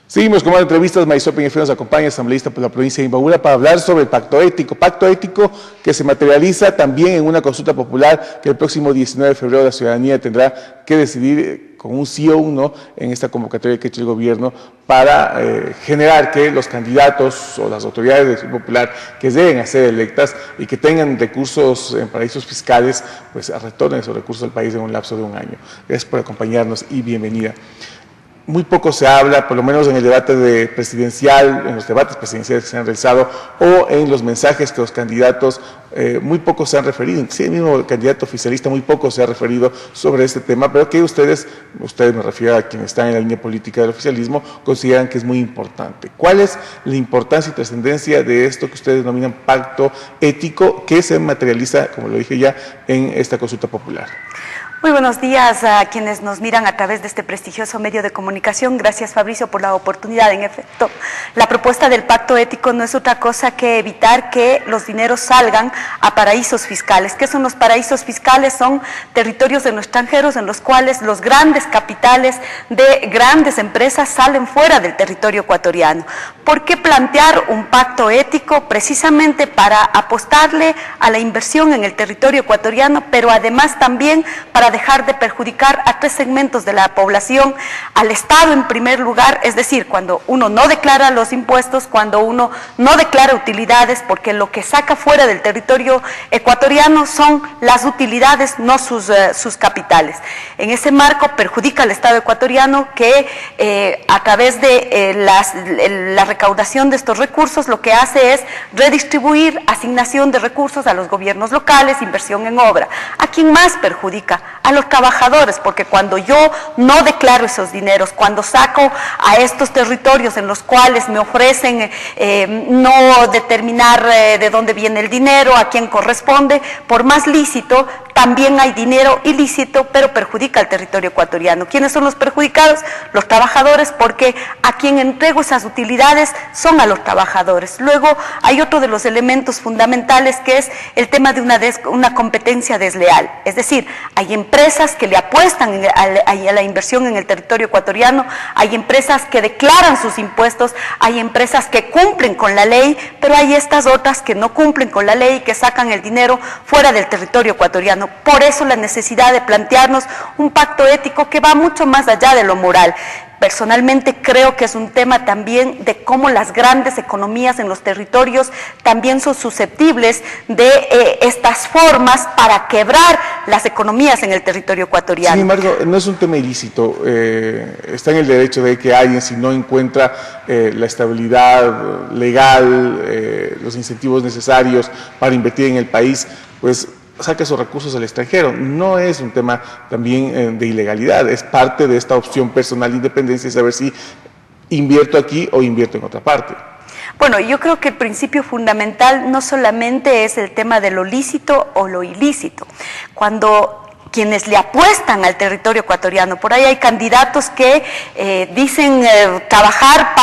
Seguimos con más entrevistas. Marisol Peñafiel nos acompaña, asambleísta por la provincia de Imbabura, para hablar sobre el pacto ético que se materializa también en una consulta popular que el próximo 19 de febrero la ciudadanía tendrá que decidir con un sí o un no en esta convocatoria que ha hecho el gobierno para generar que los candidatos o las autoridades de Acción Popular que deben ser electas y que tengan recursos en paraísos fiscales, pues retornen esos recursos al país en un lapso de un año. Gracias por acompañarnos y bienvenida. Muy poco se habla, por lo menos en el debate presidencial, en los debates presidenciales que se han realizado o en los mensajes que los candidatos, muy poco se han referido. Sí, el mismo candidato oficialista muy poco se ha referido sobre este tema, pero que ustedes me refiero a quienes están en la línea política del oficialismo, consideran que es muy importante. ¿Cuál es la importancia y trascendencia de esto que ustedes denominan pacto ético que se materializa, como lo dije ya, en esta consulta popular? Muy buenos días a quienes nos miran a través de este prestigioso medio de comunicación. Gracias, Fabricio, por la oportunidad. En efecto, la propuesta del pacto ético no es otra cosa que evitar que los dineros salgan a paraísos fiscales. ¿Qué son los paraísos fiscales? Son territorios de los extranjeros en los cuales los grandes capitales de grandes empresas salen fuera del territorio ecuatoriano. ¿Por qué plantear un pacto ético? Precisamente para apostarle a la inversión en el territorio ecuatoriano, pero además también para dejar de perjudicar a tres segmentos de la población: al Estado en primer lugar, es decir, cuando uno no declara los impuestos, cuando uno no declara utilidades, porque lo que saca fuera del territorio ecuatoriano son las utilidades, no sus capitales. En ese marco perjudica al Estado ecuatoriano que a través de la recaudación de estos recursos lo que hace es redistribuir asignación de recursos a los gobiernos locales, inversión en obra. ¿A quién más perjudica? A los trabajadores, porque cuando yo no declaro esos dineros, cuando saco a estos territorios en los cuales me ofrecen no determinar de dónde viene el dinero, a quién corresponde, por más lícito, también hay dinero ilícito, pero perjudica al territorio ecuatoriano. ¿Quiénes son los perjudicados? Los trabajadores, porque a quien entrego esas utilidades son a los trabajadores. Luego hay otro de los elementos fundamentales que es el tema de una competencia desleal, es decir, hay empresas que le apuestan a la inversión en el territorio ecuatoriano, hay empresas que declaran sus impuestos, hay empresas que cumplen con la ley, pero hay estas otras que no cumplen con la ley y que sacan el dinero fuera del territorio ecuatoriano. Por eso la necesidad de plantearnos un pacto ético que va mucho más allá de lo moral. Personalmente creo que es un tema también de cómo las grandes economías en los territorios también son susceptibles de estas formas para quebrar las economías en el territorio ecuatoriano. Sin embargo, no es un tema ilícito. Está en el derecho de que alguien, si no encuentra la estabilidad legal, los incentivos necesarios para invertir en el país, pues saca sus recursos al extranjero. No es un tema también de ilegalidad, es parte de esta opción personal de independencia, saber si invierto aquí o invierto en otra parte. Bueno, yo creo que el principio fundamental no solamente es el tema de lo lícito o lo ilícito. Cuando quienes le apuestan al territorio ecuatoriano, por ahí hay candidatos que dicen trabajar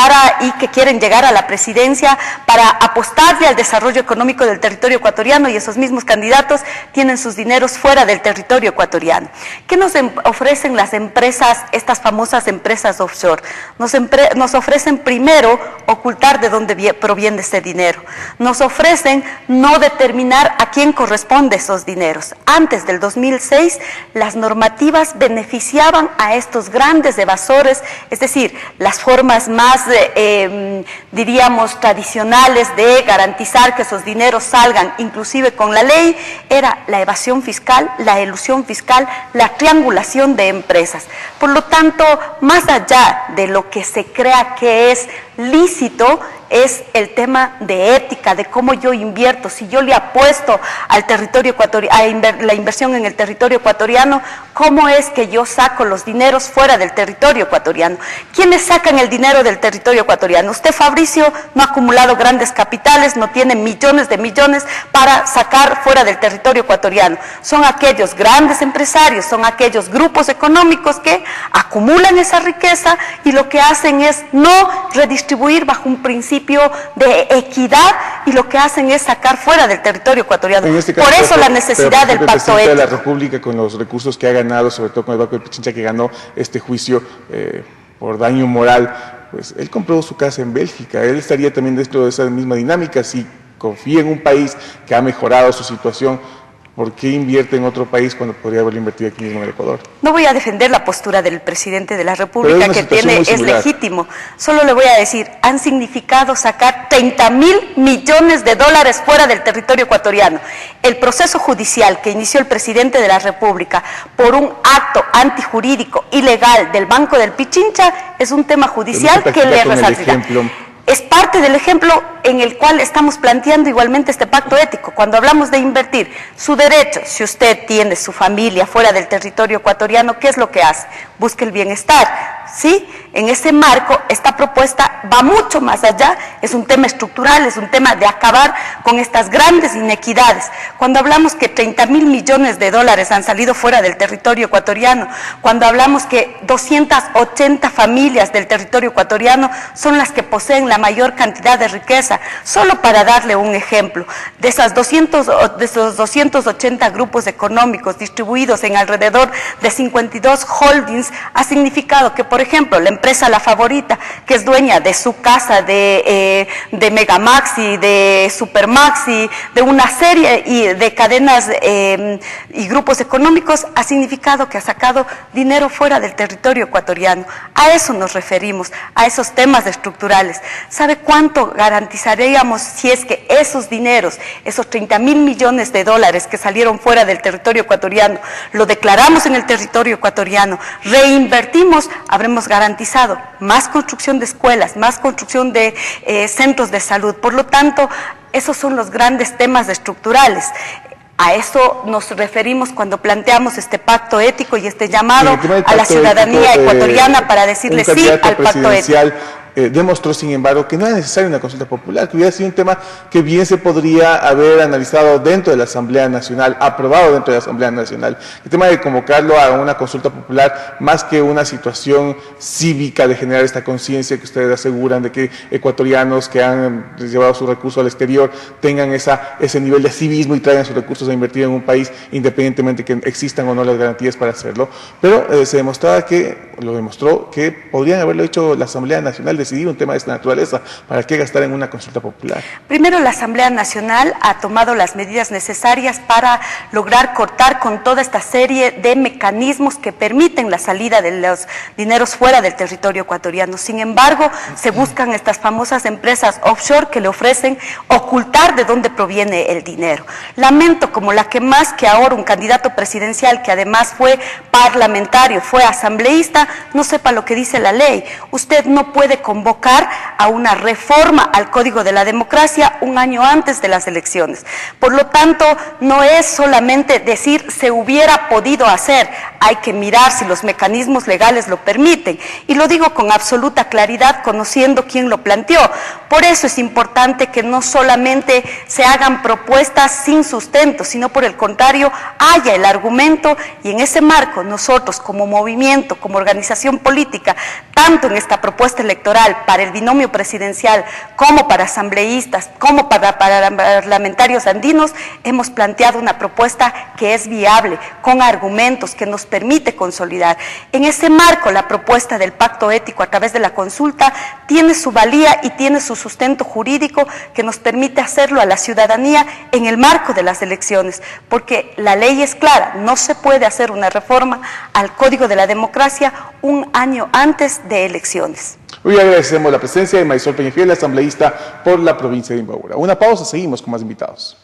y que quieren llegar a la presidencia para apostarle al desarrollo económico del territorio ecuatoriano, y esos mismos candidatos tienen sus dineros fuera del territorio ecuatoriano. ¿Qué nos ofrecen las empresas, estas famosas empresas offshore? Nos ofrecen primero ocultar de dónde proviene ese dinero. Nos ofrecen no determinar a quién corresponde esos dineros. Antes del 2006, las normativas beneficiaban a estos grandes evasores, es decir, las formas más, diríamos, tradicionales de garantizar que esos dineros salgan, inclusive con la ley, era la evasión fiscal, la elusión fiscal, la triangulación de empresas. Por lo tanto, más allá de lo que se crea que es lícito, es el tema de ética, de cómo yo invierto. Si yo le apuesto al territorio ecuatoriano, la inversión en el territorio ecuatoriano, ¿cómo es que yo saco los dineros fuera del territorio ecuatoriano? ¿Quiénes sacan el dinero del territorio ecuatoriano? Usted, Fabricio, no ha acumulado grandes capitales, no tiene millones de millones para sacar fuera del territorio ecuatoriano. Son aquellos grandes empresarios, son aquellos grupos económicos que acumulan esa riqueza y lo que hacen es no redistribuir bajo un principio de equidad, y lo que hacen es sacar fuera del territorio ecuatoriano. Este caso, por eso la necesidad del pacto ético. De la República, con los recursos que ha ganado, sobre todo con el Banco de Pichincha, que ganó este juicio por daño moral, pues él compró su casa en Bélgica, él estaría también dentro de esa misma dinámica. Si confía en un país que ha mejorado su situación, ¿por qué invierte en otro país cuando podría haberlo invertido aquí mismo en el Ecuador? No voy a defender la postura del presidente de la República, que es legítimo. Solo le voy a decir, han significado sacar 30.000 millones de dólares fuera del territorio ecuatoriano. El proceso judicial que inició el presidente de la República por un acto antijurídico ilegal del Banco del Pichincha es un tema judicial que le resarcirá. Es parte del ejemplo en el cual estamos planteando igualmente este pacto ético. Cuando hablamos de invertir su derecho, si usted tiene su familia fuera del territorio ecuatoriano, ¿qué es lo que hace? Busca el bienestar, ¿sí? En ese marco, esta propuesta va mucho más allá, es un tema estructural, es un tema de acabar con estas grandes inequidades. Cuando hablamos que 30.000 millones de dólares han salido fuera del territorio ecuatoriano, cuando hablamos que 280 familias del territorio ecuatoriano son las que poseen la mayor cantidad de riqueza, solo para darle un ejemplo, de esos 280 grupos económicos distribuidos en alrededor de 52 holdings, ha significado que, por ejemplo, la empresa La Favorita, que es dueña de su casa, de Megamaxi, de Supermaxi, de una serie de cadenas y grupos económicos, ha significado que ha sacado dinero fuera del territorio ecuatoriano. A eso nos referimos, a esos temas estructurales. ¿Sabe cuánto garantizaríamos si es que esos dineros, esos 30.000 millones de dólares que salieron fuera del territorio ecuatoriano, lo declaramos en el territorio ecuatoriano, reinvertimos, habremos garantizado más construcción de escuelas, más construcción de centros de salud? Por lo tanto, esos son los grandes temas estructurales. A eso nos referimos cuando planteamos este pacto ético y este llamado a la ciudadanía ecuatoriana para decirle sí al pacto ético. Demostró, sin embargo, que no era necesaria una consulta popular, que hubiera sido un tema que bien se podría haber analizado dentro de la Asamblea Nacional, aprobado dentro de la Asamblea Nacional. El tema de convocarlo a una consulta popular, más que una situación cívica de generar esta conciencia que ustedes aseguran de que ecuatorianos que han llevado sus recursos al exterior tengan ese nivel de civismo y traigan sus recursos a invertir en un país, independientemente que existan o no las garantías para hacerlo. Pero se demostró que podrían haberlo hecho la Asamblea Nacional, decidir un tema de esta naturaleza. ¿Para qué gastar en una consulta popular? Primero, la Asamblea Nacional ha tomado las medidas necesarias para lograr cortar con toda esta serie de mecanismos que permiten la salida de los dineros fuera del territorio ecuatoriano. Sin embargo, se buscan estas famosas empresas offshore que le ofrecen ocultar de dónde proviene el dinero. Lamento como la que más que ahora un candidato presidencial que además fue parlamentario, fue asambleísta, no sepa lo que dice la ley. Usted no puede convocar a una reforma al Código de la Democracia un año antes de las elecciones. Por lo tanto, no es solamente decir se hubiera podido hacer, hay que mirar si los mecanismos legales lo permiten. Y lo digo con absoluta claridad, conociendo quién lo planteó. Por eso es importante que no solamente se hagan propuestas sin sustento, sino por el contrario, haya el argumento, y en ese marco nosotros como movimiento, como organización política, tanto en esta propuesta electoral para el binomio presidencial, como para asambleístas, como para parlamentarios andinos, hemos planteado una propuesta que es viable, con argumentos, que nos permite consolidar. En ese marco, la propuesta del pacto ético a través de la consulta tiene su valía y tiene su sustento jurídico que nos permite hacerlo a la ciudadanía en el marco de las elecciones, porque la ley es clara, no se puede hacer una reforma al Código de la Democracia un año antes de elecciones. Hoy agradecemos la presencia de Marisol Peñafiel, asambleísta por la provincia de Imbabura. Una pausa, seguimos con más invitados.